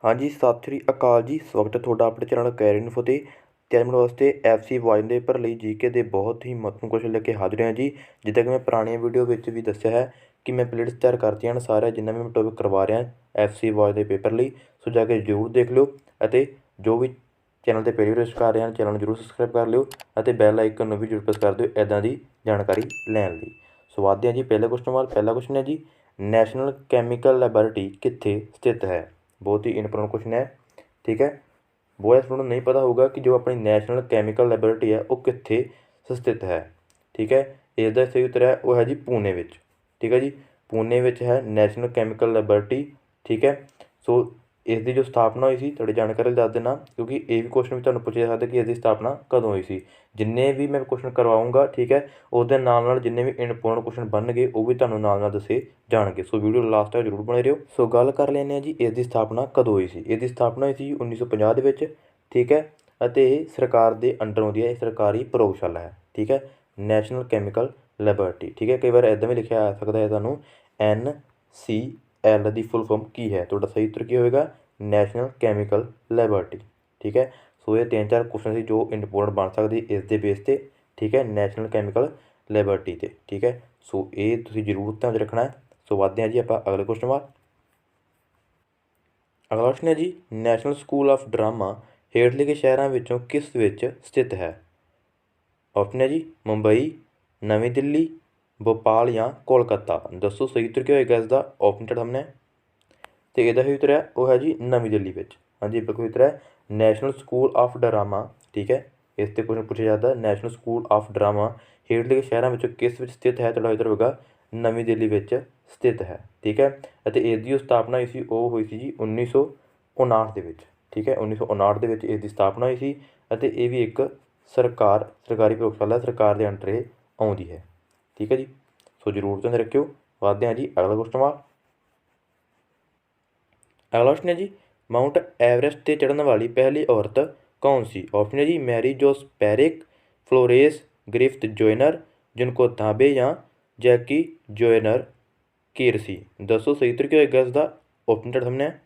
हाँ जी, सत श्री अकाल जी। स्वागत है ਤੁਹਾਡਾ ਆਪਣੇ ਚੈਨਲ ਕੈਰੀਅਰ ਇਨਫੋ 'ਤੇ। ਅੱਜ ਵਾਸਤੇ FC ਵਾਇਨ ਦੇ ਪੇਪਰ ਲਈ GK ਦੇ ਬਹੁਤ ਹੀ ਮਹੱਤਵਪੂਰਨ ਕੁਐਸਚਨ ਲੈ ਕੇ ਹਾਜ਼ਰ ਹਾਂ ਜੀ। ਜਿੱਦਾਂ ਕਿ ਮੈਂ ਪੁਰਾਣੀਆਂ ਵੀਡੀਓ ਵਿੱਚ ਵੀ ਦੱਸਿਆ ਹੈ ਕਿ ਮੈਂ ਪਲੇਲਿਸਟ ਤਿਆਰ ਕਰਤੀਆਂ ਹਨ ਸਾਰਾ ਜਿੰਨਾ ਵੀ ਮੈਂ ਟੌਪਿਕ ਕਰਵਾ ਰਿਹਾ FC ਵਾਇਨ ਦੇ ਪੇਪਰ ਲਈ, ਸੋ ਜਾ ਕੇ ਜ਼ਰੂਰ ਦੇਖ ਲਿਓ। ਅਤੇ ਜੋ ਵੀ ਚੈਨਲ 'ਤੇ ਪਹਿਲੀ ਵਾਰ ਵਿਜ਼ਿਟ ਕਰ ਰਹੇ ਹਨ ਚੈਨਲ ਨੂੰ ਜ਼ਰੂਰ ਸਬਸਕ੍ਰਾਈਬ ਕਰ ਲਿਓ ਅਤੇ ਬੈਲ ਆਈਕਨ ਨੂੰ ਵੀ ਜ਼ਰੂਰ ਪ੍ਰੈਸ ਕਰ ਦਿਓ ਇੱਦਾਂ ਦੀ ਜਾਣਕਾਰੀ ਲੈਣ ਲਈ। ਸੋ ਵਧਦੇ ਹਾਂ ਜੀ ਪਹਿਲੇ ਕੁਐਸਚਨ ਵੱਲ। ਪਹਿਲਾ ਕੁਐਸਚਨ ਹੈ ਜੀ, ਨੈਸ਼ਨਲ ਕੈਮੀਕਲ ਲੈਬਾਰਟਰੀ ਕਿੱਥੇ ਸਥਿਤ ਹੈ? बहुत ही इंपॉर्टेंट क्वेश्चन है, ठीक है। बहुत स्टूडेंट नहीं पता होगा कि जो अपनी नैशनल कैमिकल लैबोरेटरी है वो कित्थे स्थित है, ठीक है। इसका सही उत्तर है वो है जी पुणे विच, ठीक है जी। पुणे विच है नैशनल कैमिकल लैबोरेटरी, ठीक है। सो इसकी जो स्थापना हुई सी थोड़ी जानकारी दस देना, क्योंकि ये भी क्वेश्चन भी तुहानूं पूछा जा सकदा कि इसकी स्थापना कदों हुई सी। जिन्ने भी मैं क्वेश्चन करवाऊँगा, ठीक है, उसदे नाल जिन्ने भी इंपोर्टेंट क्वेश्चन बनणगे वो भी तुहानूं नाल दसे जाणगे। सो वीडियो लास्ट तक जरूर बने रहियो। सो गल कर लैंदे जी इसकी स्थापना कदों हुई सी। इसकी स्थापना हुई सी 1950 दे विच, ठीक है। ਅਤੇ ਇਹ ਸਰਕਾਰ ਦੇ ਅੰਡਰ ਆਉਂਦੀ ਹੈ, ਇਹ ਸਰਕਾਰੀ ਪ੍ਰਯੋਗਸ਼ਾਲਾ ਹੈ, ਠੀਕ ਹੈ। ਨੈਸ਼ਨਲ ਕੈਮੀਕਲ ਲੈਬੋਰੇਟਰੀ, ਠੀਕ ਹੈ। ਕਈ ਵਾਰ ਇੱਦਾਂ ਵੀ ਲਿਖਿਆ ਆ ਸਕਦਾ ਹੈ ਤੁਹਾਨੂੰ NCL ਦੀ ਫੁੱਲ ਫੋਰਮ ਕੀ ਹੈ। ਤੁਹਾਡਾ ਸਹੀ ਉੱਤਰ ਕੀ ਹੋਵੇਗਾ? ਨੈਸ਼ਨਲ ਕੈਮੀਕਲ ਲੈਬੋਰੇਟਰੀ, ਠੀਕ ਹੈ। ਸੋ ਇਹ 3-4 ਕੁਐਸਚਨ ਸੀ ਜੋ ਇੰਪੋਰਟੈਂਟ ਬਣ ਸਕਦੇ ਇਸ ਦੇ ਬੇਸ 'ਤੇ, ਠੀਕ ਹੈ, ਨੈਸ਼ਨਲ ਕੈਮੀਕਲ ਲੈਬੋਰੇਟਰੀ 'ਤੇ, ਠੀਕ ਹੈ। ਸੋ ਇਹ ਤੁਸੀਂ ਜ਼ਰੂਰ ਧਿਆਨ 'ਚ ਰੱਖਣਾ ਹੈ। ਸੋ ਵੱਧਦੇ ਹਾਂ ਜੀ ਆਪਾਂ ਅਗਲੇ ਕੁਐਸਚਨ ਵੱਲ। ਅਗਲਾ ਕੁਐਸਚਨ ਹੈ ਜੀ, ਨੈਸ਼ਨਲ ਸਕੂਲ ਆਫ ਡਰਾਮਾ ਹੇਠ ਲਿਖੇ ਸ਼ਹਿਰਾਂ ਵਿੱਚੋਂ ਕਿਸ ਵਿੱਚ ਸਥਿਤ ਹੈ? ਆਪਸ਼ਨ ਹੈ ਜੀ ਮੁੰਬਈ, ਨਵੀਂ ਦਿੱਲੀ, ਭੋਪਾਲ ਜਾਂ ਕੋਲਕਾਤਾ। ਦੱਸੋ ਸਹੀ ਉੱਤਰ ਕੀ ਹੋਏਗਾ ਇਸਦਾ? ਆਪਸ਼ਨ ਤੁਹਾਡੇ ਸਾਹਮਣੇ ਅਤੇ ਇਹਦਾ ਸਹੀ ਉੱਤਰ ਹੈ ਉਹ ਹੈ ਜੀ ਨਵੀਂ ਦਿੱਲੀ ਵਿੱਚ। ਹਾਂਜੀ, ਬਿਲਕੁਲ ਉੱਤਰ ਹੈ ਨੈਸ਼ਨਲ ਸਕੂਲ ਆਫ ਡਰਾਮਾ, ਠੀਕ ਹੈ। ਇਸ 'ਤੇ ਕੁਐਸਚਨ ਪੁੱਛਿਆ ਜਾਂਦਾ ਨੈਸ਼ਨਲ ਸਕੂਲ ਆਫ ਡਰਾਮਾ ਹੇਠ ਲਿਖੇ ਸ਼ਹਿਰਾਂ ਵਿੱਚੋਂ ਕਿਸ ਵਿੱਚ ਸਥਿਤ ਹੈ? ਤੁਹਾਡਾ ਉੱਤਰ ਹੋਵੇਗਾ ਨਵੀਂ ਦਿੱਲੀ ਵਿੱਚ ਸਥਿਤ ਹੈ, ਠੀਕ ਹੈ। ਅਤੇ ਇਸ ਦੀ ਜੋ ਸਥਾਪਨਾ ਹੋਈ ਸੀ ਉਹ ਹੋਈ ਸੀ ਜੀ 1959 ਦੇ ਵਿੱਚ, ਠੀਕ ਹੈ। 1959 ਦੇ ਵਿੱਚ ਇਸ ਦੀ ਸਥਾਪਨਾ ਹੋਈ ਸੀ ਅਤੇ ਇਹ ਵੀ ਇੱਕ ਸਰਕਾਰੀ ਪ੍ਰਯੋਗਸ਼ਾਲਾ ਸਰਕਾਰ ਦੇ ਅੰਡਰ ਇਹ ਆਉਂਦੀ ਹੈ, ਠੀਕ ਹੈ ਜੀ। ਸੋ ਜ਼ਰੂਰ ਧਿਆਨ ਰੱਖਿਓ। ਵੱਧਦੇ ਹਾਂ ਜੀ ਅਗਲਾ ਕੁਐਸਚਨ ਵੱਲ। ਅਗਲਾ ਕੁਐਸਚਨ ਹੈ ਜੀ, ਮਾਊਂਟ ਐਵਰੈਸਟ 'ਤੇ ਚੜ੍ਹਨ ਵਾਲੀ ਪਹਿਲੀ ਔਰਤ ਕੌਣ ਸੀ? ਆਪਸ਼ਨ ਹੈ ਜੀ ਮੈਰੀ ਜੋਸ ਪੈਰਿਕ, ਫਲੋਰੇਸ ਗ੍ਰਿਫਿਥ ਜੋਇਨਰ, ਜੁਨਕੋ ਤਾਬੇ ਜਾਂ ਜੈਕੀ ਜੋਇਨਰ ਕੀਰਸੀ। ਦੱਸੋ ਸਹੀ ਉੱਤਰ ਕੀ ਹੋਏਗਾ ਇਸਦਾ? ਆਪਸ਼ਨ ਤੁਹਾਡੇ ਸਾਹਮਣੇ ਹੈ।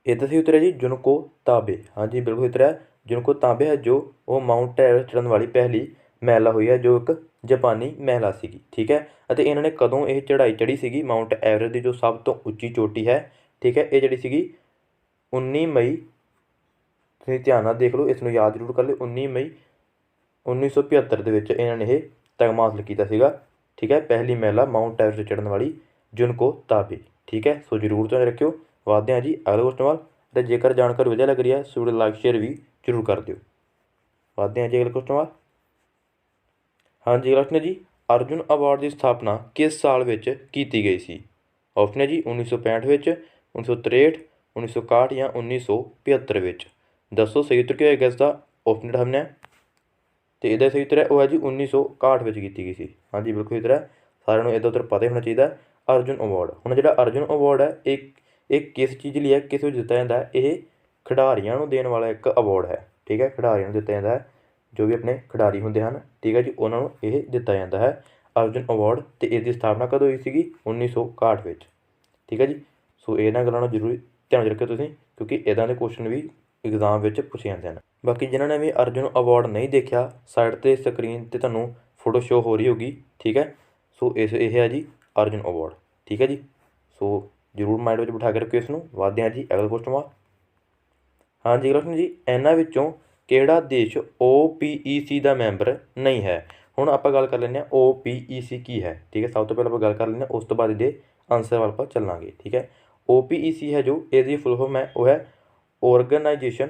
ਇਹਦਾ ਸਹੀ ਉੱਤਰ ਹੈ ਜੀ ਜੁਨਕੋ ਤਾਬੇ। ਹਾਂਜੀ, ਬਿਲਕੁਲ ਉੱਤਰ ਹੈ ਜੁਨਕੋ ਤਾਬੇ ਹੈ ਜੋ ਉਹ ਮਾਊਂਟ ਐਵਰੈਸਟ ਚੜ੍ਹਨ ਵਾਲੀ ਪਹਿਲੀ ਮਹਿਲਾ ਹੋਈ ਹੈ ਜੋ ਇੱਕ ਜਾਪਾਨੀ ਮਹਿਲਾ ਸੀਗੀ, ਠੀਕ ਹੈ। ਅਤੇ ਇਹਨਾਂ ਨੇ ਕਦੋਂ ਇਹ ਚੜ੍ਹਾਈ ਚੜ੍ਹੀ ਸੀਗੀ ਮਾਊਂਟ ਐਵਰੈਸਟ ਦੀ ਜੋ ਸਭ ਤੋਂ ਉੱਚੀ ਚੋਟੀ ਹੈ, ਠੀਕ ਹੈ। ਇਹ ਜਿਹੜੀ ਸੀਗੀ 19 ਮਈ, ਤੁਸੀਂ ਧਿਆਨ ਨਾਲ ਦੇਖ ਲਓ, ਇਸ ਨੂੰ ਯਾਦ ਜ਼ਰੂਰ ਕਰ ਲਿਓ। 19 ਮਈ 1975 ਦੇ ਵਿੱਚ ਇਹਨਾਂ ਨੇ ਇਹ ਤਗਮਾ ਹਾਸਲ ਕੀਤਾ ਸੀਗਾ, ਠੀਕ ਹੈ। ਪਹਿਲੀ ਮਹਿਲਾ ਮਾਊਂਟ ਐਵਰੈਸਟ ਚੜ੍ਹਨ ਵਾਲੀ ਜੁਨਕੋ ਤਾਬੇ, ਠੀਕ ਹੈ। ਸੋ ਜ਼ਰੂਰ ਧਿਆਨ ਰੱਖਿਓ। ਵੱਧਦੇ ਹਾਂ ਜੀ ਅਗਲੇ ਕੁਐਸਚਨ ਵੱਲ। ਅਤੇ ਜੇਕਰ ਜਾਣਕਾਰੀ ਵਧੀਆ ਲੱਗ ਰਹੀ ਹੈ ਸੋ ਵੀਡੀਓ ਲਾਈਕ ਸ਼ੇਅਰ ਵੀ ਜ਼ਰੂਰ ਕਰ ਦਿਓ। ਵੱਧਦੇ ਹਾਂ ਜੀ ਅਗਲੇ ਕੁਐਸਚਨ ਵੱਲ। ਹਾਂਜੀ, ਅਗਲਾ ਕੁਐਸਚਨ ਹੈ ਜੀ, ਅਰਜੁਨ ਅਵਾਰਡ ਦੀ ਸਥਾਪਨਾ ਕਿਸ ਸਾਲ ਵਿੱਚ ਕੀਤੀ ਗਈ ਸੀ? ਆਪਸ਼ਨ ਹੈ ਜੀ 1965 ਵਿੱਚ, 1963, 1961 ਜਾਂ 1975 ਵਿੱਚ। ਦੱਸੋ ਸਹੀ ਉੱਤਰ ਕੀ ਹੋਏਗਾ ਇਸਦਾ? ਆਪਸ਼ਨ ਜਿਹੜਾ ਸਾਹਮਣੇ ਅਤੇ ਇਹਦਾ ਸਹੀ ਉੱਤਰ ਹੈ ਉਹ ਹੈ ਜੀ 1961 ਵਿੱਚ ਕੀਤੀ ਗਈ ਸੀ। ਹਾਂਜੀ, ਬਿਲਕੁਲ ਉੱਤਰ ਹੈ। ਸਾਰਿਆਂ ਨੂੰ ਇਹਦਾ ਉੱਤਰ ਪਤਾ ਹੀ ਹੋਣਾ ਚਾਹੀਦਾ। ਅਰਜੁਨ ਅਵਾਰਡ, ਹੁਣ ਜਿਹੜਾ ਅਰਜੁਨ ਅਵਾਰਡ ਹੈ ਇਹ ਕਿਸ ਚੀਜ਼ ਲਈ ਹੈ, ਕਿਸ ਵਿੱਚ ਦਿੱਤਾ ਜਾਂਦਾ ਹੈ? ਇਹ ਖਿਡਾਰੀਆਂ ਨੂੰ ਦੇਣ ਵਾਲਾ ਇੱਕ ਅਵਾਰਡ ਹੈ, ਠੀਕ ਹੈ। ਖਿਡਾਰੀਆਂ ਨੂੰ ਦਿੱਤਾ ਜਾਂਦਾ ਹੈ, ਜੋ ਵੀ ਆਪਣੇ ਖਿਡਾਰੀ ਹੁੰਦੇ ਹਨ, ਠੀਕ ਹੈ ਜੀ, ਉਹਨਾਂ ਨੂੰ ਇਹ ਦਿੱਤਾ ਜਾਂਦਾ ਹੈ ਅਰਜੁਨ ਅਵਾਰਡ। ਅਤੇ ਇਸ ਦੀ ਸਥਾਪਨਾ ਕਦੋਂ ਹੋਈ ਸੀਗੀ? 1961 ਵਿੱਚ, ਠੀਕ ਹੈ ਜੀ। ਸੋ ਇਹਨਾਂ ਗੱਲਾਂ ਨੂੰ ਜ਼ਰੂਰ ਧਿਆਨ ਰੱਖਿਓ ਤੁਸੀਂ, ਕਿਉਂਕਿ ਇੱਦਾਂ ਦੇ ਕੁਐਸਚਨ ਵੀ ਐਗਜ਼ਾਮ ਵਿੱਚ ਪੁੱਛੇ ਜਾਂਦੇ ਹਨ। ਬਾਕੀ ਜਿਨ੍ਹਾਂ ਨੇ ਵੀ ਅਰਜੁਨ ਅਵਾਰਡ ਨਹੀਂ ਦੇਖਿਆ, ਸਾਈਡ 'ਤੇ ਸਕਰੀਨ 'ਤੇ ਤੁਹਾਨੂੰ ਫੋਟੋ ਸ਼ੋ ਹੋ ਰਹੀ ਹੋਗੀ, ਠੀਕ ਹੈ। ਸੋ ਇਹ ਹੈ ਜੀ ਅਰਜੁਨ ਅਵਾਰਡ, ਠੀਕ ਹੈ ਜੀ। ਸੋ ਜ਼ਰੂਰ ਮਾਈਂਡ ਵਿੱਚ ਬਿਠਾ ਕੇ ਰੱਖਿਓ ਇਸ ਨੂੰ। ਵੱਧਦੇ ਹਾਂ ਜੀ ਅਗਲੇ ਕੁਐਸਚਨ ਵੱਲ। ਹਾਂਜੀ, ਅਗਲਾ ਕੁਐਸਚਨ ਜੀ, ਇਹਨਾਂ ਵਿੱਚੋਂ ਕਿਹੜਾ ਦੇਸ਼ OPEC ਦਾ ਮੈਂਬਰ ਨਹੀਂ ਹੈ? ਹੁਣ ਆਪਾਂ ਗੱਲ ਕਰ ਲੈਂਦੇ ਹਾਂ OPEC ਕੀ ਹੈ, ਠੀਕ ਹੈ। ਸਭ ਤੋਂ ਪਹਿਲਾਂ ਆਪਾਂ ਗੱਲ ਕਰ ਲੈਂਦੇ ਹਾਂ, ਉਸ ਤੋਂ ਬਾਅਦ ਇਹਦੇ ਆਨਸਰ ਵੱਲ ਆਪਾਂ ਚੱਲਾਂਗੇ, ਠੀਕ ਹੈ। OPEC ਹੈ ਜੋ ਇਹਦੀ ਫੁੱਲ ਫੋਰਮ ਹੈ ਉਹ ਹੈ ਔਰਗਨਾਈਜੇਸ਼ਨ,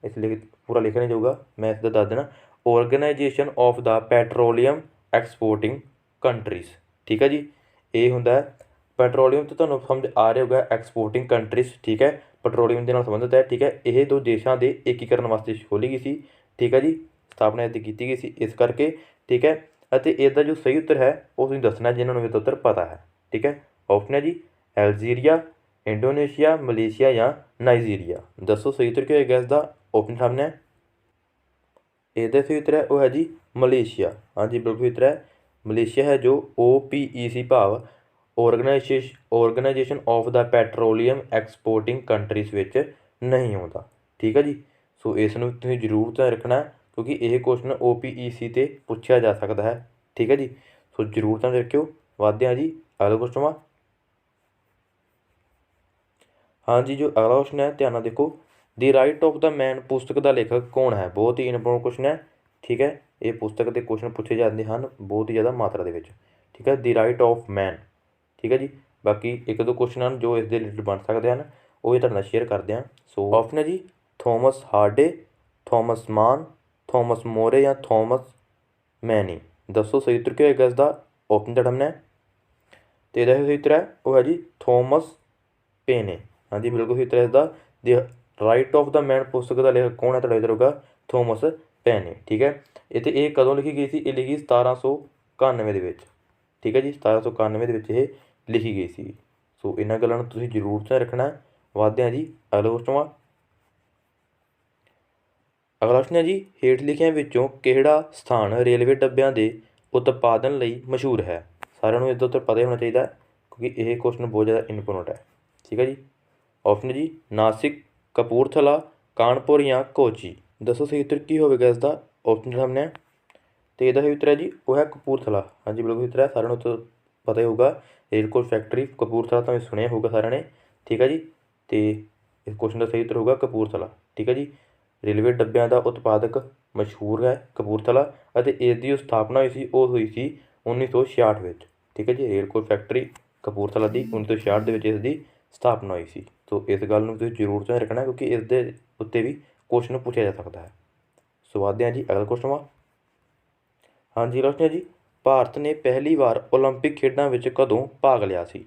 ਇਸ ਲਈ ਪੂਰਾ ਲਿਖਿਆ ਨਹੀਂ ਜਾਊਗਾ, ਮੈਂ ਇਸਦਾ ਦੱਸ ਦੇਣਾ, organisation of the petroleum exporting countries, ਠੀਕ ਹੈ ਜੀ। ਇਹ ਹੁੰਦਾ ਹੈ ਪੈਟਰੋਲੀਅਮ ਤੋਂ ਤੁਹਾਨੂੰ ਸਮਝ ਆ ਰਿਹਾ ਹੋਗਾ ਐਕਸਪੋਰਟਿੰਗ ਕੰਟਰੀਜ਼, ਠੀਕ ਹੈ, ਪੈਟਰੋਲੀਅਮ ਦੇ ਨਾਲ ਸੰਬੰਧਿਤ ਹੈ, ਠੀਕ ਹੈ। ਇਹ ਦੋ ਦੇਸ਼ਾਂ ਦੇ ਏਕੀਕਰਨ ਵਾਸਤੇ ਖੋਲ੍ਹੀ ਗਈ ਸੀ, ਠੀਕ ਹੈ ਜੀ। ਸਥਾਪਨਾ ਇਹਦੀ ਕੀਤੀ ਗਈ ਸੀ ਇਸ ਕਰਕੇ, ਠੀਕ ਹੈ। ਅਤੇ ਇਸਦਾ ਜੋ ਸਹੀ ਉੱਤਰ ਹੈ ਉਹ ਤੁਸੀਂ ਦੱਸਣਾ ਜਿਨ੍ਹਾਂ ਨੂੰ ਇਹਦਾ ਉੱਤਰ ਪਤਾ ਹੈ, ਠੀਕ ਹੈ। ਆਪਸ਼ਨ ਹੈ ਜੀ ਅਲਜੀਰੀਆ, ਇੰਡੋਨੇਸ਼ੀਆ, ਮਲੇਸ਼ੀਆ ਜਾਂ ਨਾਈਜੀਰੀਆ। ਦੱਸੋ ਸਹੀ ਉੱਤਰ ਕੀ ਹੋਏਗਾ ਇਸਦਾ? ਆਪਸ਼ਨ ਸਾਹਮਣੇ ਹੈ। ਇਹਦਾ ਸਹੀ ਉੱਤਰ ਹੈ ਉਹ ਹੈ ਜੀ ਮਲੇਸ਼ੀਆ। ਹਾਂਜੀ, ਬਿਲਕੁਲ ਉੱਤਰ ਹੈ ਮਲੇਸ਼ੀਆ ਹੈ ਜੋ OPEC ਭਾਵ organisation of the petroleum exporting countries ਵਿੱਚ ਨਹੀਂ ਆਉਂਦਾ। ਠੀਕ ਹੈ ਜੀ। ਸੋ ਇਸ ਨੂੰ ਤੁਸੀਂ ਜ਼ਰੂਰ ਧਿਆਨ ਰੱਖਣਾ ਕਿਉਂਕਿ ਇਹ ਕੁਐਸਚਨ OPEC 'ਤੇ ਪੁੱਛਿਆ ਜਾ ਸਕਦਾ ਹੈ। ਠੀਕ ਹੈ ਜੀ। ਸੋ ਜ਼ਰੂਰ ਧਿਆਨ ਰੱਖਿਓ। ਵੱਧਦੇ ਹਾਂ ਜੀ ਅਗਲਾ ਕੁਐਸਚਨ ਵਾ। ਹਾਂਜੀ ਜੋ ਅਗਲਾ ਕੁਐਸਚਨ ਹੈ ਧਿਆਨ ਨਾਲ ਦੇਖੋ। ਦੀ ਰਾਈਟ ਆਫ ਦਾ ਮੈਨ ਪੁਸਤਕ ਦਾ ਲੇਖਕ ਕੌਣ ਹੈ? ਬਹੁਤ ਹੀ ਇੰਪੋਰਟੈਂਟ ਕੁਐਸਚਨ ਹੈ। ਠੀਕ ਹੈ। ਇਹ ਪੁਸਤਕ ਦੇ ਕੁਐਸਚਨ ਪੁੱਛੇ ਜਾਂਦੇ ਹਨ ਬਹੁਤ ਹੀ ਜ਼ਿਆਦਾ ਮਾਤਰਾ ਦੇ ਵਿੱਚ। ਠੀਕ ਹੈ। ਦੀ ਰਾਈਟ ਆਫ ਮੈਨ। ਠੀਕ ਹੈ ਜੀ। ਬਾਕੀ ਇੱਕ ਦੋ ਕੁਐਸਚਨ ਹਨ ਜੋ ਇਸ ਦੇ ਰਿਲੇਟਡ ਬਣ ਸਕਦੇ ਹਨ, ਉਹ ਵੀ ਤੁਹਾਡੇ ਨਾਲ ਸ਼ੇਅਰ ਕਰਦੇ ਹਾਂ। ਸੋ ਆਪਸ਼ਨ ਹੈ ਜੀ ਥੋਮਸ ਹਾਰਡੇ, ਥੋਮਸ ਮਾਨ, ਥੋਮਸ ਮੋਰੇ ਜਾਂ ਥੋਮਸ ਮੈਨੀ। ਦੱਸੋ ਸਹੀ ਉੱਤਰ ਕੀ ਹੋਏਗਾ ਇਸ ਦਾ? ਆਪਸ਼ਨ ਤੁਹਾਡਾ ਸਾਹਮਣੇ ਹੈ ਅਤੇ ਇਹਦਾ ਸਹੀ ਉੱਤਰ ਹੈ ਉਹ ਹੈ ਜੀ ਥੋਮਸ ਪੇਨੇ। ਹਾਂਜੀ ਬਿਲਕੁਲ ਸਹੀ ਉੱਤਰ ਹੈ ਇਸਦਾ। ਦੀ ਰਾਈਟ ਆਫ ਦਾ ਮੈਨ ਪੁਸਤਕ ਦਾ ਲੇਖਕ ਕੌਣ ਹੈ? ਤੁਹਾਡਾ ਇੱਧਰ ਹੋਊਗਾ ਥੋਮਸ ਪੈਨੇ। ਠੀਕ ਹੈ। ਅਤੇ ਇਹ ਕਦੋਂ ਲਿਖੀ ਗਈ ਸੀ? ਇਹ ਲਿਖੀ 1791 ਦੇ ਵਿੱਚ। ਠੀਕ ਹੈ ਜੀ। 1791 ਦੇ ਵਿੱਚ ਇਹ ਲਿਖੀ ਗਈ ਸੀ। ਸੋ ਇਹਨਾਂ ਗੱਲਾਂ ਨੂੰ ਤੁਸੀਂ ਜ਼ਰੂਰ ਧਿਆਨ ਰੱਖਣਾ। ਵੱਧਦੇ ਹਾਂ ਜੀ ਅਗਲਾ ਕੁਐਸਚਨ ਵਾ। ਅਗਲਾ ਕੁਐਸਚਨ ਹੈ ਜੀ ਹੇਠ ਲਿਖਿਆਂ ਵਿੱਚੋਂ ਕਿਹੜਾ ਸਥਾਨ ਰੇਲਵੇ ਡੱਬਿਆਂ ਦੇ ਉਤਪਾਦਨ ਲਈ ਮਸ਼ਹੂਰ ਹੈ? ਸਾਰਿਆਂ ਨੂੰ ਇਹਦਾ ਉੱਤਰ ਪਤਾ ਹੀ ਹੋਣਾ ਚਾਹੀਦਾ ਕਿਉਂਕਿ ਇਹ ਕੁਐਸਚਨ ਬਹੁਤ ਜ਼ਿਆਦਾ ਇੰਪੋਰਟੈਂਟ ਹੈ। ਠੀਕ ਹੈ ਜੀ। ਆਪਸ਼ਨ ਜੀ ਨਾਸਿਕ, ਕਪੂਰਥਲਾ, ਕਾਨਪੁਰ ਜਾਂ ਕੋਚੀ। ਦੱਸੋ ਸਹੀ ਉੱਤਰ ਕੀ ਹੋਵੇਗਾ ਇਸ ਦਾ? ਆਪਸ਼ਨ ਸਾਹਮਣੇ ਅਤੇ ਇਹਦਾ ਸਹੀ ਉੱਤਰ ਹੈ ਜੀ ਉਹ ਹੈ ਕਪੂਰਥਲਾ। ਹਾਂਜੀ ਬਿਲਕੁਲ ਉੱਤਰ ਹੈ। ਸਾਰਿਆਂ ਨੂੰ ਉੱਤਰ ਪਤਾ ਹੀ ਹੋਊਗਾ। ਰੇਲਕੋਚ ਫੈਕਟਰੀ ਕਪੂਰਥਲਾ ਤਾਂ ਸੁਣਿਆ ਹੋਊਗਾ ਸਾਰਿਆਂ ਨੇ। ਠੀਕ ਹੈ ਜੀ। ਅਤੇ ਇਸ ਕੁਐਸਚਨ ਦਾ ਸਹੀ ਉੱਤਰ ਹੋਊਗਾ ਕਪੂਰਥਲਾ। ਠੀਕ ਹੈ ਜੀ। ਰੇਲਵੇ ਡੱਬਿਆਂ ਦਾ ਉਤਪਾਦਕ ਮਸ਼ਹੂਰ ਹੈ ਕਪੂਰਥਲਾ ਅਤੇ ਇਸ ਦੀ ਜੋ ਸਥਾਪਨਾ ਹੋਈ ਸੀ ਉਹ ਹੋਈ ਸੀ 1966 ਵਿੱਚ। ਠੀਕ ਹੈ ਜੀ। ਰੇਲਕੋਚ ਫੈਕਟਰੀ ਕਪੂਰਥਲਾ ਦੀ 1966 ਦੇ ਵਿੱਚ ਇਸ ਦੀ ਸਥਾਪਨਾ ਹੋਈ ਸੀ। ਸੋ ਇਸ ਗੱਲ ਨੂੰ ਤੁਸੀਂ ਜ਼ਰੂਰ ਧਿਆਨ ਰੱਖਣਾ ਕਿਉਂਕਿ ਇਸ ਦੇ ਉੱਤੇ ਵੀ ਕੁਐਸਚਨ ਪੁੱਛਿਆ ਜਾ ਸਕਦਾ ਹੈ। ਸੋ ਵੱਧਦੇ ਹਾਂ ਜੀ ਅਗਲਾ ਕੁਐਸਚਨ ਵਾ। ਹਾਂਜੀ ਕੁਐਸਚਨ ਹੈ ਜੀ ਭਾਰਤ ਨੇ ਪਹਿਲੀ ਵਾਰ ਓਲੰਪਿਕ ਖੇਡਾਂ ਵਿੱਚ ਕਦੋਂ ਭਾਗ ਲਿਆ ਸੀ?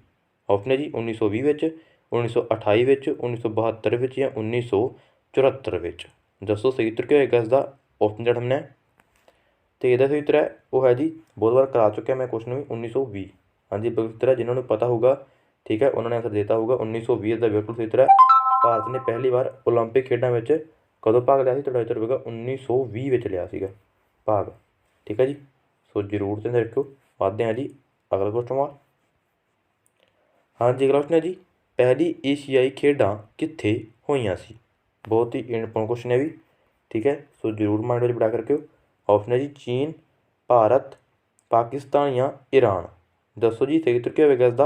ਆਪਸ਼ਨ ਹੈ ਜੀ 1920 ਵਿੱਚ, 1928 ਵਿੱਚ, 1972 ਵਿੱਚ ਜਾਂ 1974 ਵਿੱਚ। ਦੱਸੋ ਸਹੀ ਉੱਤਰ ਕੀ ਹੋਏਗਾ ਇਸ ਦਾ? ਆਪਸ਼ਨ ਜਿਹੜਾ ਸਾਹਮਣੇ ਅਤੇ ਇਹਦਾ ਸਹੀ ਉੱਤਰ ਹੈ ਉਹ ਹੈ ਜੀ ਬਹੁਤ ਵਾਰ ਕਰਾ ਚੁੱਕਿਆ ਮੈਂ ਕੁਐਸਚਨ ਵੀ 1920। ਹਾਂਜੀ ਬਿਲਕੁਲ ਉੱਤਰ ਹੈ। ਜਿਹਨਾਂ ਨੂੰ ਪਤਾ ਹੋਊਗਾ ਠੀਕ ਹੈ ਉਹਨਾਂ ਨੇ ਆਂਸਰ ਦਿੱਤਾ ਹੋਊਗਾ 1920 ਦਾ ਬਿਲਕੁਲ ਸਹੀ ਉੱਤਰ ਹੈ। ਭਾਰਤ ਨੇ ਪਹਿਲੀ ਵਾਰ ਓਲੰਪਿਕ ਖੇਡਾਂ ਵਿੱਚ ਕਦੋਂ ਭਾਗ ਲਿਆ ਸੀ? ਤੁਹਾਡਾ ਉੱਤਰ ਹੋਵੇਗਾ 1920 ਵਿੱਚ ਲਿਆ ਸੀਗਾ ਭਾਗ। ਠੀਕ ਹੈ ਜੀ। ਸੋ ਜ਼ਰੂਰ ਧਿਆਨ ਰੱਖਿਓ। ਵੱਧਦੇ ਹਾਂ ਜੀ ਅਗਲਾ ਕੁਐਸਚਨ ਵਾ। ਹਾਂਜੀ ਅਗਲਾ ਕੁਐਸਚਨ ਹੈ ਜੀ ਪਹਿਲੀ ਏਸ਼ੀਆਈ ਖੇਡਾਂ ਕਿੱਥੇ ਹੋਈਆਂ ਸੀ? ਬਹੁਤ ਹੀ ਇੰਪੋਰਟੈਂਟ ਕੁਐਸਚਨ ਹੈ ਵੀ। ਠੀਕ ਹੈ। ਸੋ ਜ਼ਰੂਰ ਮਾਈਂਡ ਵਿੱਚ ਬਿਠਾ ਕੇ ਰੱਖਿਓ। ਆਪਸ਼ਨ ਹੈ ਜੀ ਚੀਨ, ਭਾਰਤ, ਪਾਕਿਸਤਾਨ ਜਾਂ ਈਰਾਨ। ਦੱਸੋ ਜੀ ਸਹੀ ਉੱਤਰ ਕੀ ਹੋਵੇਗਾ ਇਸ ਦਾ?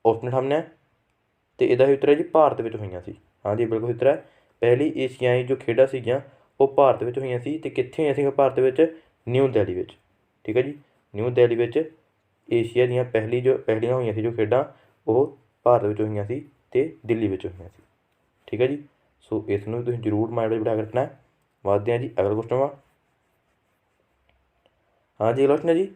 ਆਪਸ਼ਨ ਸਾਹਮਣੇ ਅਤੇ ਇਹਦਾ ਸਹੀ ਉੱਤਰ ਹੈ ਜੀ ਭਾਰਤ ਵਿੱਚ ਹੋਈਆਂ ਸੀ। ਹਾਂਜੀ ਬਿਲਕੁਲ ਉੱਤਰ ਹੈ। ਪਹਿਲੀ ਏਸ਼ੀਆਈ ਜੋ ਖੇਡਾਂ ਸੀਗੀਆਂ ਉਹ ਭਾਰਤ ਵਿੱਚ ਹੋਈਆਂ ਸੀ। ਅਤੇ ਕਿੱਥੇ ਹੋਈਆਂ ਸੀਗੀਆਂ ਭਾਰਤ ਵਿੱਚ? ਨਿਊ ਦਿੱਲੀ ਵਿੱਚ। ਠੀਕ ਹੈ ਜੀ। ਨਿਊ ਦਿੱਲੀ ਵਿੱਚ ਏਸ਼ੀਆ ਦੀਆਂ ਪਹਿਲੀਆਂ ਹੋਈਆਂ ਸੀ ਜੋ ਖੇਡਾਂ ਉਹ ਭਾਰਤ ਵਿੱਚ ਹੋਈਆਂ ਸੀ ਅਤੇ ਦਿੱਲੀ ਵਿੱਚ ਹੋਈਆਂ ਸੀ। ਠੀਕ ਹੈ ਜੀ। ਸੋ ਇਸ ਨੂੰ ਵੀ ਤੁਸੀਂ ਜ਼ਰੂਰ ਮਾਈਂਡ ਵਿੱਚ ਬਿਠਾ ਕੇ ਰੱਖਣਾ। ਵੱਧਦੇ ਹਾਂ ਜੀ ਅਗਲਾ ਕੁਐਸਚਨ ਵਾ। ਹਾਂਜੀ ਅਗਲਾ ਕੁਐਸਚਨ ਹੈ ਜੀ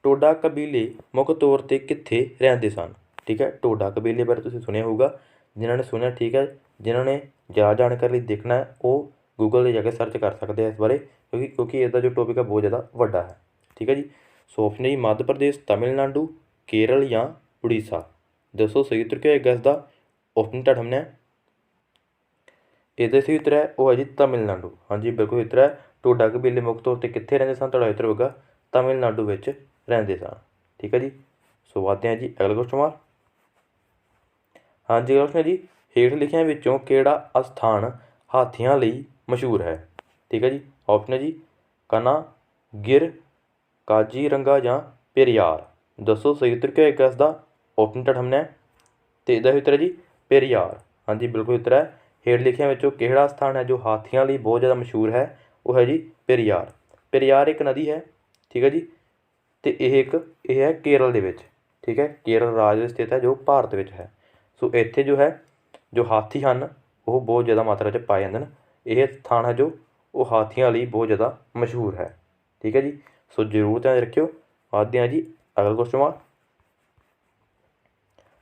ਟੋਡਾ ਕਬੀਲੇ ਮੁੱਖ ਤੌਰ 'ਤੇ ਕਿੱਥੇ ਰਹਿੰਦੇ ਸਨ? ਠੀਕ ਹੈ। ਟੋਡਾ ਕਬੀਲੇ ਬਾਰੇ ਤੁਸੀਂ ਸੁਣਿਆ ਹੋਊਗਾ। ਜਿਨ੍ਹਾਂ ਨੇ ਸੁਣਿਆ ਠੀਕ ਹੈ। ਜਿਨ੍ਹਾਂ ਨੇ ਜ਼ਿਆਦਾ ਜਾਣਕਾਰੀ ਲਈ ਦੇਖਣਾ ਉਹ ਗੂਗਲ 'ਤੇ ਜਾ ਕੇ ਸਰਚ ਕਰ ਸਕਦੇ ਆ ਇਸ ਬਾਰੇ ਕਿਉਂਕਿ ਇਹਦਾ ਜੋ ਟੋਪਿਕ ਹੈ ਬਹੁਤ ਜ਼ਿਆਦਾ ਵੱਡਾ ਹੈ। ਠੀਕ ਹੈ ਜੀ। ਸੋ ਆਪਸ਼ਨ ਹੈ ਜੀ ਮੱਧ ਪ੍ਰਦੇਸ਼, ਤਮਿਲਨਾਡੂ, ਕੇਰਲ ਜਾਂ ਉੜੀਸਾ। ਦੱਸੋ ਸਹੀ ਉੱਤਰ ਕੀ ਹੋਏਗਾ ਇਸ ਦਾ? ਆਪਸ਼ਨ ਤੁਹਾਡੇ ਸਾਹਮਣੇ ਇਹਦਾ ਸਹੀ ਉੱਤਰ ਹੈ ਉਹ ਹੈ ਜੀ ਤਮਿਲਨਾਡੂ। ਹਾਂਜੀ ਬਿਲਕੁਲ ਉੱਤਰ ਹੈ। ਟੋਡਾ ਕਬੀਲੇ ਮੁੱਖ ਤੌਰ 'ਤੇ ਕਿੱਥੇ ਰਹਿੰਦੇ ਸਨ? ਤੁਹਾਡਾ ਉੱਤਰ ਹੋਵੇਗਾ ਤਮਿਲਨਾਡੂ ਵਿੱਚ ਰਹਿੰਦੇ ਸਨ। ਠੀਕ ਹੈ ਜੀ। ਸੋ ਵੱਧਦੇ ਹਾਂ ਜੀ ਅਗਲਾ ਕੁਐਸਚਨ ਵਾ। ਹਾਂਜੀ ਅਗਲਾ ਕੁਐਸਚਨ ਹੈ ਜੀ ਹੇਠ ਲਿਖਿਆਂ ਵਿੱਚੋਂ ਕਿਹੜਾ ਅਸਥਾਨ ਹਾਥੀਆਂ ਲਈ ਮਸ਼ਹੂਰ ਹੈ? ਠੀਕ ਹੈ ਜੀ। ਆਪਸ਼ਨ ਹੈ ਜੀ ਕਨਾ, ਗਿਰ, ਕਾਜ਼ੀਰੰਗਾ ਜਾਂ ਪੇਰੀਆਰ। ਦੱਸੋ ਸਹੀ ਉੱਤਰ ਕੀ ਹੋਏਗਾ ਇਸ ਦਾ? ਆਪਸ਼ਨ ਤੁਹਾਡੇ ਸਾਹਮਣੇ ਅਤੇ ਇਹਦਾ ਉੱਤਰ ਹੈ ਜੀ ਪੇਰੀਆਰ। ਹਾਂਜੀ ਬਿਲਕੁਲ ਉੱਤਰ ਹੈ। ਹੇਠ ਲਿਖਿਆਂ ਵਿੱਚੋਂ ਕਿਹੜਾ ਸਥਾਨ ਹੈ ਜੋ ਹਾਥੀਆਂ ਲਈ ਬਹੁਤ ਜ਼ਿਆਦਾ ਮਸ਼ਹੂਰ ਹੈ? ਉਹ ਹੈ ਜੀ ਪੇਰੀਆਰ। ਪੇਰੀਆਰ ਇੱਕ ਨਦੀ ਹੈ। ਠੀਕ ਹੈ ਜੀ। ਅਤੇ ਇਹ ਹੈ ਕੇਰਲ ਦੇ ਵਿੱਚ। ਠੀਕ ਹੈ। ਕੇਰਲ ਰਾਜ ਵਿੱਚ ਸਥਿਤ ਹੈ ਜੋ ਭਾਰਤ ਵਿੱਚ ਹੈ। ਸੋ ਇੱਥੇ ਜੋ ਹਾਥੀ ਹਨ ਉਹ ਬਹੁਤ ਜ਼ਿਆਦਾ ਮਾਤਰਾ 'ਚ ਪਾਏ ਜਾਂਦੇ ਹਨ। ਇਹ ਸਥਾਨ ਹੈ ਜੋ ਉਹ ਹਾਥੀਆਂ ਲਈ ਬਹੁਤ ਜ਼ਿਆਦਾ ਮਸ਼ਹੂਰ ਹੈ। ਠੀਕ ਹੈ ਜੀ। ਸੋ ਜ਼ਰੂਰ ਧਿਆਨ ਰੱਖਿਓ। ਵੱਧਦੇ ਹਾਂ ਜੀ ਅਗਲਾ ਕੁਐਸਚਨ ਵਾ।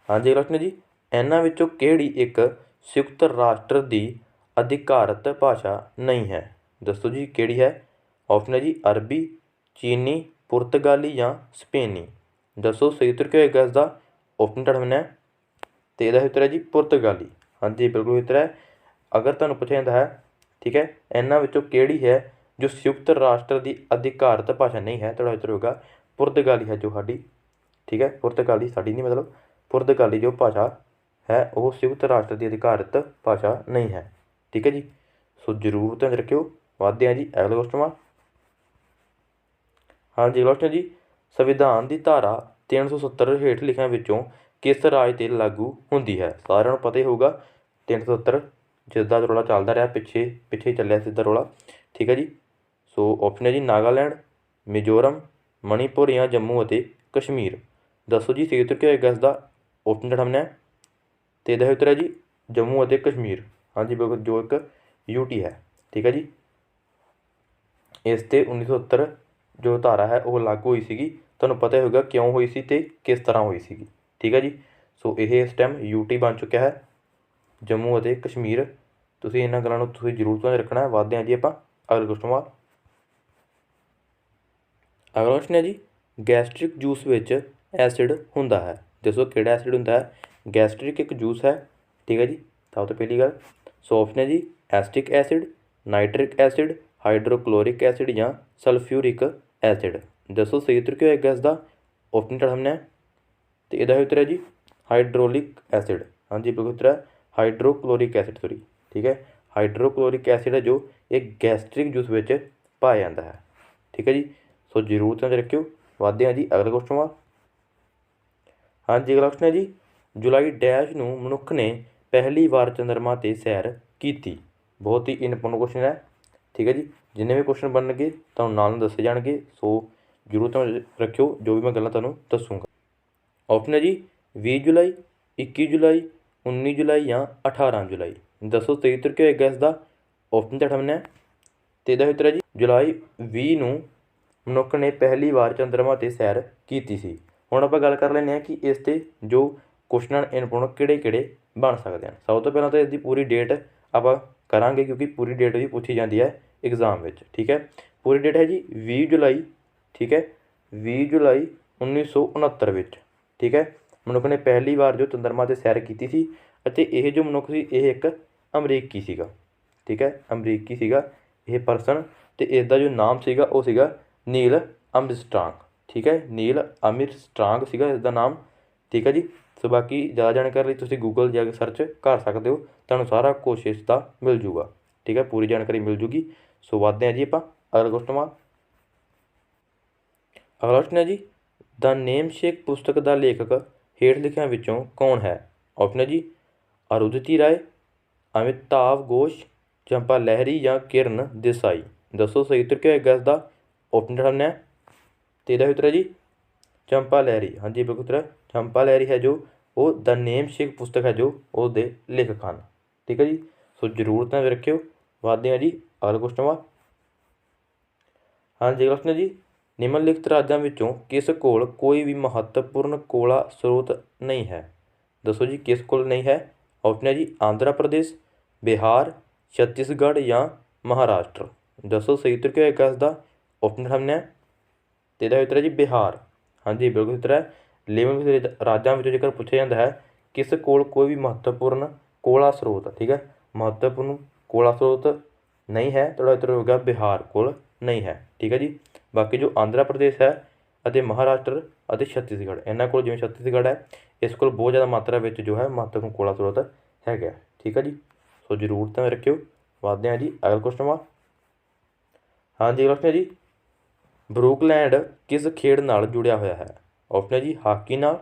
ਹਾਂਜੀ ਅਗਲਾ ਕੁਐਸਚਨ ਜੀ ਇਹਨਾਂ ਵਿੱਚੋਂ ਕਿਹੜੀ ਇੱਕ ਸੰਯੁਕਤ ਰਾਸ਼ਟਰ ਦੀ ਅਧਿਕਾਰਤ ਭਾਸ਼ਾ ਨਹੀਂ ਹੈ? ਦੱਸੋ ਜੀ ਕਿਹੜੀ ਹੈ? ਆਪਸ਼ਨ ਹੈ ਜੀ ਅਰਬੀ, ਚੀਨੀ, ਪੁਰਤਗਾਲੀ ਜਾਂ ਸਪੇਨੀ। ਦੱਸੋ ਸਹੀ ਉੱਤਰ ਕੀ ਹੋਏਗਾ ਇਸ ਦਾ? ਆਪਸ਼ਨ ਤੁਹਾਡੇ ਸਾਹਮਣੇ ਅਤੇ ਇਹਦਾ ਉੱਤਰ ਹੈ ਜੀ ਪੁਰਤਗਾਲੀ। ਹਾਂਜੀ ਬਿਲਕੁਲ ਉੱਤਰ ਹੈ। ਅਗਰ ਤੁਹਾਨੂੰ ਪੁੱਛਿਆ ਜਾਂਦਾ ਹੈ ਠੀਕ ਹੈ ਇਹਨਾਂ ਵਿੱਚੋਂ ਕਿਹੜੀ ਹੈ ਜੋ ਸੰਯੁਕਤ ਰਾਸ਼ਟਰ ਦੀ ਅਧਿਕਾਰਤ ਭਾਸ਼ਾ ਨਹੀਂ ਹੈ? ਤੁਹਾਡਾ ਉੱਤਰ ਹੋਵੇਗਾ ਪੁਰਤਗਾਲੀ ਹੈ ਜੋ ਸਾਡੀ ठीक है। पुर्तगाली साड़ी नहीं, मतलब पुर्तगाली जो भाषा है वो संयुक्त राष्ट्र की अधिकारित भाषा नहीं है, ठीक है जी। सो जरूर ध्यान रखियो। वादे हैं जी अगले क्वेश्चन में। हाँ जी, क्वेश्चन जी, संविधान की धारा 370 हेठ लिखियां विचों किस राज ते लागू होंदी है? सारिਆਂ ਨੂੰ पता ही होगा 370 जिसका रौला चलता रहा पिछे पिछे चलिया सीधा रौला, ठीक है जी। सो ऑप्शन है जी नागालैंड, मिजोरम, मणिपुर या जम्मू ਅਤੇ कश्मीर। दसो जी सही उत्तर क्या होएगा इसका? ऑप्शन सामने तो यह उत्तर है जी जम्मू ਅਤੇ कश्मीर। हाँ जी बिल्कुल, जो एक यूटी है, ठीक है जी। इस ते 1970 जो धारा है वो लागू हुई सी, तुहानूं पता होगा क्यों हुई सी ते किस तरह हुई सी, ठीक है जी। सो ये इस टाइम यूटी बन चुका है जम्मू ਅਤੇ कश्मीर। तुसीं इन्हां गल्लां नूं तुसीं जरूर ध्यान रखना है। वधदे हां जी आपां अगले क्वेश्चन वाल। अगला क्वेश्चन है जी, गैस्ट्रिक जूस विच एसिड हुंदा है, दसो किहड़ा एसिड हुंदा है? गैस्ट्रिक एक जूस है, ठीक है जी, सब तो पहली गल। सो ऑप्शन है जी acetic acid, nitric acid, hydrochloric acid या सल्फ्यूरिक एसिड। दसो सही उत्तर क्या होएगा इसका? ऑप्शन हमने तो यदा उत्तर है जी हाइड्रोलिक एसिड। हाँ जी बिल्कुल उत्तर है हाइड्रोक्लोरिक एसिड, सॉरी, ठीक है। हाइड्रोक्लोरिक एसिड है जो एक गैस्ट्रिक जूस में पाया जाता है, ठीक है जी। सो जरूर ध्यान रखियो। वादे हैं जी अगले क्वेश्चन वाल। हाँ जी अगला क्वेश्चन है जी, जुलाई डैश नूं मनुख ने पहली बार चंद्रमा ते सैर की? बहुत ही इंपोर्टेंट क्वेश्चन है, ठीक है जी। जिन्ने भी क्वेश्चन बननगे तुहानूं नाल दसे जाणगे, सो जरूर ध्यान रखियो जो भी मैं गल्लां तुहानूं दसूँगा। ऑप्शन है जी 20 जुलाई, 21 जुलाई, 19 जुलाई या 18 जुलाई। दसो सही उत्तर क्या होएगा इसका? ऑप्शन तो हमने तो यदा उत्तर है जी जुलाई 20 नूं मनुख ने पहली बार चंद्रमा ते सैर की सी। हुण आपां गल कर लैंदे हां कि इस ते जो क्वेश्चन इंपोर्टेंट किहड़े-किहड़े बन सकते हैं। सब तो पहलां तो इसकी पूरी डेट आपां करांगे क्योंकि पूरी डेट भी पूछी जाती है एग्जाम में, ठीक है। पूरी डेट है जी 20 जुलाई, ठीक है, 20 जुलाई 1969 विच, ठीक है। मनुख ने पहली बार जो चंद्रमा ते सैर की सी ਅਤੇ ਇਹ जो मनुख सी ਇਹ एक अमरीकी सीगा, ठीक है, अमरीकी सीगा ਇਹ परसन। तो इसका जो नाम सीगा वो सीगा नील आर्मस्ट्रांग, ठीक है, नील आर्मस्ट्रांग सीगा इसका नाम, ठीक है जी। सो बाकी ज़्यादा जानकारी तुसीं गूगल जाके सर्च कर सकते हो, तुहानूं सारा कुछ इसका मिल जूगा, ठीक है, पूरी जानकारी मिल जूगी। सो वधदे हैं जी आपां अगले क्वेश्चन वाल। अगला क्वेश्चन है जी, द नेम शेक पुस्तक का लेखक हेठ लिखियां विचों कौन है? ऑप्शन है जी अरुंधति राय, अमिताभ घोष, चंपा लहरी या किरण देसाई। दसो सही उत्तर क्या होएगा इसका? ऑप्शन हमने तो यदा उत्तर है जी चंपा लहरी। हाँ जी बिल्कुल उत्तर है चंपा लहरी है जो वो द नेम शेक पुस्तक है जो वो दे लेखक हैं, ठीक है जी। सो जरूर ध्यान रखियो। वधदे हैं जी अगले क्वेश्चन वाल। हाँ जी क्वेश्चन है जी, निम्नलिखित राज्यों विचों किस कोल कोई भी महत्वपूर्ण कोला स्रोत नहीं है? दसो जी किस कोल नहीं है? ऑप्शन है जी आंध्र प्रदेश, बिहार, छत्तीसगढ़ या महाराष्ट्र। दसो सही उत्तर क्या होएगा इसका? ऑप्शन हमने तो यदा उत्तर है जी बिहार। हाँ जी बिल्कुल उत्तर है। निम्नलिखित राज्यों में जेकर पूछा जाता है किस कोल कोई भी महत्वपूर्ण कोला स्रोत, ठीक है, महत्वपूर्ण कोला स्रोत नहीं है, तो उत्तर होगा बिहार कोल नहीं है, ठीक है जी। बाकी जो आंध्र प्रदेश है ਅਤੇ महाराष्ट्र ਅਤੇ छत्तीसगढ़, इन्होंने को जिवें छत्तीसगढ़ है इस को बहुत ज़्यादा मात्रा में जो है महत्वपूर्ण कोला स्रोत है, ठीक है जी। सो जरूर ध्यान रखियो। वधदे हैं जी अगले क्वेश्चन वाल। हाँ जी क्वेश्चन है जी, ब्रूकलैंड किस खेड नाल जुड़िया होया है? ऑप्शन है जी हाकी नाल,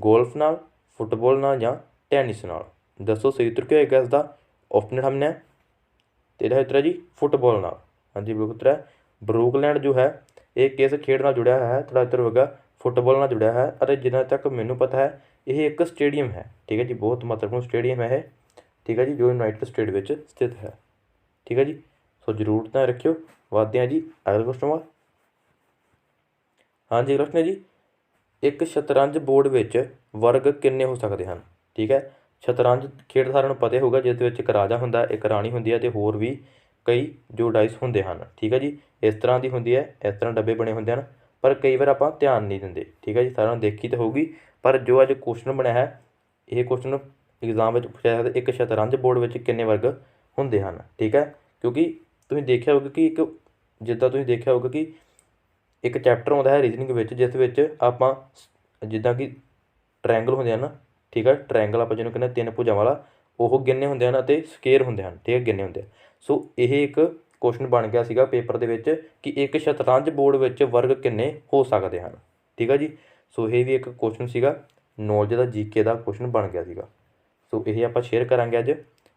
गोल्फ नाल, फुटबॉल नाल या टैनिस नाल। दसो सही उत्तर क्या होएगा इसका? ऑप्शन हमने तो यदा उत्तर है जी फुटबॉल नाल। हाँ जी बिल्कुल उत्तर है ब्रूकलैंड जो है ये किस खेड नाल जुड़िया है? थोड़ा उत्तर होगा फुटबॉल नाल जुड़िया है और जिन्ना तक मैनू पता है ये एक स्टेडियम है, ठीक है जी, बहुत महत्वपूर्ण स्टेडियम है, ठीक है जी, जो यूनाइटेड स्टेट में स्थित है, ठीक है जी। सो जरूर ध्यान रखियो। वधदे हैं जी अगले क्वेश्चन वाल। हाँ जी क्वेश्चन है जी, एक शतरंज बोर्ड विच वर्ग किन्ने हो सकते हैं? ठीक है, शतरंज खेड सारिਆਂ ਨੂੰ पता होगा जिस एक राजा होंदा एक राणी होंदी है तो होर भी कई जो डाइस होंदे हैं, ठीक है जी। इस तरह की होंदी है, इस तरह डब्बे बने होंदे हैं, पर कई बार आप ध्यान नहीं देंगे, ठीक है जी। सारिਆਂ ਨੂੰ देखी तो होगी, पर जो अज क्वेश्चन बनया है ये क्वेश्चन एग्जाम में पूछा जाता एक शतरंज बोर्ड में किन्ने वर्ग होंदे हैं, ठीक है। क्योंकि तुसीं देखिया होगा कि एक जिद्दां तुसीं देखिया होगा कि एक चैप्टर आउंदा है रीजनिंग विच जिस विच आपां ਜਿੱਦਾਂ ਕਿ ਟ੍ਰਾਇੰਗਲ ਹੁੰਦੇ ਹਨ, ਠੀਕ ਹੈ, ਟ੍ਰਾਇੰਗਲ ਆਪਾਂ ਜਿਹਨੂੰ ਕਹਿੰਦੇ 3 ਭੁਜਾਂ ਵਾਲਾ, ਉਹ ਗਿਣੇ ਹੁੰਦੇ ਹਨ ਅਤੇ ਸਕੁਏਅਰ ਹੁੰਦੇ ਹਨ, ਠੀਕ ਹੈ, ਗਿਣੇ ਹੁੰਦੇ ਆ। ਸੋ ਇਹ ਇੱਕ ਕੁਐਸਚਨ ਬਣ ਗਿਆ ਸੀਗਾ ਪੇਪਰ ਦੇ ਵਿੱਚ ਕਿ ਇੱਕ ਸ਼ਤਰੰਜ ਬੋਰਡ ਵਿੱਚ ਵਰਗ ਕਿੰਨੇ ਹੋ ਸਕਦੇ ਹਨ, ਠੀਕ ਹੈ ਜੀ। ਸੋ ਇਹ ਵੀ ਇੱਕ ਕੁਐਸਚਨ ਸੀਗਾ, ਨੌਲੇਜ ਦਾ ਜੀਕੇ ਦਾ ਕੁਐਸਚਨ ਬਣ ਗਿਆ ਸੀਗਾ। ਸੋ ਇਹ ਆਪਾਂ ਸ਼ੇਅਰ ਕਰਾਂਗੇ ਅੱਜ,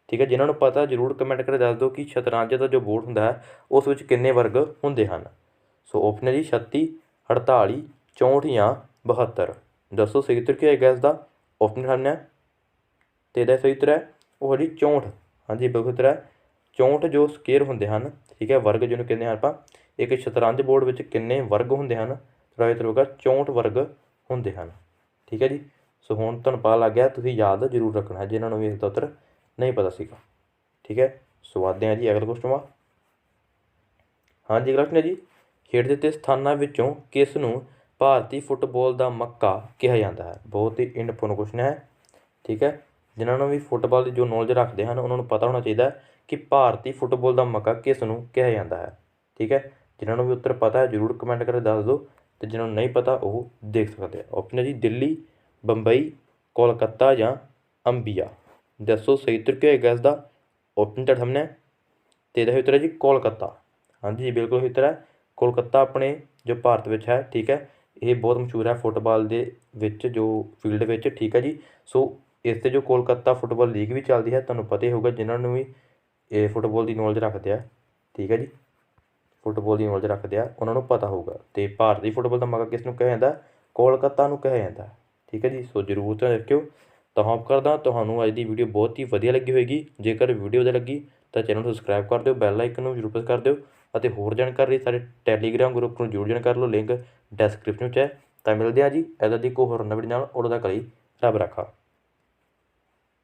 ਠੀਕ ਹੈ। ਜਿਨ੍ਹਾਂ ਨੂੰ ਪਤਾ ਜ਼ਰੂਰ ਕਮੈਂਟ ਕਰਕੇ ਦੱਸ ਦਿਓ ਕਿ ਸ਼ਤਰੰਜ ਦਾ ਜੋ ਬੋਰਡ ਹੁੰਦਾ ਹੈ ਉਸ ਵਿੱਚ ਕਿੰਨੇ ਵਰਗ ਹੁੰਦੇ ਹਨ। ਸੋ ਆਪਸ਼ਨ ਹੈ ਜੀ 36, 48, 64 ਜਾਂ 72। ਦੱਸੋ ਸਹੀ ਉੱਤਰ ਕੀ ਹੋਏਗਾ ਇਸ ਦਾ। ਆਪਸ਼ਨ ਸਾਹਮਣੇ ਹੈ ਅਤੇ ਇਹਦਾ ਸਹੀ ਉੱਤਰ ਹੈ ਉਹ ਹੈ ਜੀ 64। ਹਾਂਜੀ ਬਿਲਕੁਲ ਉੱਤਰ ਹੈ 64 ਜੋ ਸਕੁਏਅਰ ਹੁੰਦੇ ਹਨ, ਠੀਕ ਹੈ, ਵਰਗ ਜਿਹਨੂੰ ਕਹਿੰਦੇ ਹਾਂ ਆਪਾਂ। ਇੱਕ ਸ਼ਤਰੰਜ ਬੋਰਡ ਵਿੱਚ ਕਿੰਨੇ ਵਰਗ ਹੁੰਦੇ ਹਨ, ਤੁਹਾਡਾ ਉੱਤਰ ਹੋਵੇਗਾ 64 ਵਰਗ ਹੁੰਦੇ ਹਨ, ਠੀਕ ਹੈ ਜੀ। ਸੋ ਹੁਣ ਤੁਹਾਨੂੰ ਪਤਾ ਲੱਗ ਗਿਆ, ਤੁਸੀਂ ਯਾਦ ਜ਼ਰੂਰ ਰੱਖਣਾ ਹੈ ਜਿਨ੍ਹਾਂ ਨੂੰ ਵੀ ਇਸਦਾ ਉੱਤਰ ਨਹੀਂ ਪਤਾ ਸੀਗਾ, ਠੀਕ ਹੈ। ਸੋ ਆਦੇ ਹਾਂ ਜੀ ਅਗਲਾ ਕੁਐਸਚਨ ਵਾ। ਹਾਂਜੀ ਅਗਲਾ ਕੁਐਸਚਨ ਹੈ ਜੀ, ਹੇਠ ਦਿੱਤੇ ਸਥਾਨਾਂ ਵਿੱਚੋਂ ਕਿਸ ਨੂੰ ਭਾਰਤੀ ਫੁੱਟਬਾਲ ਦਾ ਮੱਕਾ ਕਿਹਾ ਜਾਂਦਾ ਹੈ। ਬਹੁਤ ਹੀ ਇੰਪੋਰਟੈਂਟ ਕੁਐਸਚਨ ਹੈ, ਠੀਕ ਹੈ। ਜਿਨ੍ਹਾਂ ਨੂੰ ਵੀ ਫੁੱਟਬਾਲ ਦੀ ਜੋ ਨੌਲੇਜ ਰੱਖਦੇ ਹਨ ਉਹਨਾਂ ਨੂੰ ਪਤਾ ਹੋਣਾ ਚਾਹੀਦਾ ਕਿ ਭਾਰਤੀ ਫੁੱਟਬਾਲ ਦਾ ਮੱਕਾ ਕਿਸ ਨੂੰ ਕਿਹਾ ਜਾਂਦਾ ਹੈ, ਠੀਕ ਹੈ। ਜਿਨ੍ਹਾਂ ਨੂੰ ਵੀ ਉੱਤਰ ਪਤਾ ਹੈ ਜ਼ਰੂਰ ਕਮੈਂਟ ਕਰਕੇ ਦੱਸ ਦਿਓ, ਅਤੇ ਜਿਨ੍ਹਾਂ ਨੂੰ ਨਹੀਂ ਪਤਾ ਉਹ ਦੇਖ ਸਕਦੇ ਆ। ਆਪਸ਼ਨ ਹੈ ਜੀ ਦਿੱਲੀ, ਬੰਬਈ, ਕੋਲਕਾਤਾ ਜਾਂ ਅੰਬੀਆ। ਦੱਸੋ ਸਹੀ ਉੱਤਰ ਕੀ ਹੋਏਗਾ ਇਸ ਦਾ। ਆਪਸ਼ਨ ਤੁਹਾਡੇ ਸਾਹਮਣੇ ਅਤੇ ਇਹਦਾ ਉੱਤਰ ਹੈ ਜੀ ਕੋਲਕਾਤਾ। ਹਾਂਜੀ ਬਿਲਕੁਲ ਸਹੀ ਉੱਤਰ ਹੈ ਕੋਲਕਾਤਾ, ਆਪਣੇ ਜੋ ਭਾਰਤ ਵਿੱਚ ਹੈ, ਠੀਕ ਹੈ। ਇਹ ਬਹੁਤ ਮਸ਼ਹੂਰ ਹੈ ਫੁੱਟਬਾਲ ਦੇ ਵਿੱਚ, ਜੋ ਫੀਲਡ ਵਿੱਚ, ਠੀਕ ਹੈ ਜੀ। ਸੋ ਇਸ 'ਤੇ ਜੋ ਕੋਲਕਾਤਾ ਫੁੱਟਬਾਲ ਲੀਗ ਵੀ ਚੱਲਦੀ ਹੈ, ਤੁਹਾਨੂੰ ਪਤਾ ਹੀ ਹੋਊਗਾ ਜਿਨ੍ਹਾਂ ਨੂੰ ਵੀ ਇਹ ਫੁੱਟਬਾਲ ਦੀ ਨੌਲੇਜ ਰੱਖਦੇ ਆ, ਠੀਕ ਹੈ ਜੀ, ਫੁੱਟਬਾਲ ਦੀ ਨੌਲੇਜ ਰੱਖਦੇ ਆ ਉਹਨਾਂ ਨੂੰ ਪਤਾ ਹੋਊਗਾ। ਅਤੇ ਭਾਰਤੀ ਫੁੱਟਬਾਲ ਦਾ ਮੱਕਾ ਕਿਸ ਨੂੰ ਕਿਹਾ ਜਾਂਦਾ, ਕੋਲਕਾਤਾ ਨੂੰ ਕਿਹਾ ਜਾਂਦਾ, ਠੀਕ ਹੈ ਜੀ। ਸੋ ਜ਼ਰੂਰ ਧਿਆਨ ਰੱਖਿਓ। ਤਾਂ ਹੋਪ ਕਰਦਾ ਤੁਹਾਨੂੰ ਅੱਜ ਦੀ ਵੀਡੀਓ ਬਹੁਤ ਹੀ ਵਧੀਆ ਲੱਗੀ ਹੋਏਗੀ। ਜੇਕਰ ਵੀਡੀਓ ਵਧੀਆ ਲੱਗੀ ਤਾਂ ਚੈਨਲ ਨੂੰ ਸਬਸਕ੍ਰਾਈਬ ਕਰ ਦਿਓ, ਬੈਲ ਆਈਕਨ ਨੂੰ ਜ਼ਰੂਰ ਪ੍ਰੈਸ ਕਰ ਦਿਓ, ਅਤੇ ਹੋਰ ਜਾਣਕਾਰੀ ਲਈ ਸਾਡੇ ਟੈਲੀਗ੍ਰਾਮ ਗਰੁੱਪ ਨੂੰ ਜ਼ਰੂਰ ਜੁਆਇਨ ਕਰ ਲਓ, ਲਿੰਕ ਡਿਸਕ੍ਰਿਪਸ਼ਨ 'ਚ ਹੈ। ਤਾਂ ਮਿਲਦੇ ਹਾਂ ਜੀ ਇੱਦਾਂ ਦੀ ਕੋਈ ਹੋਰ ਨਵੀਂ ਨਾਲ, ਉਦੋਂ ਤੱਕ ਲਈ ਰੱਬ ਰਾਖਾ।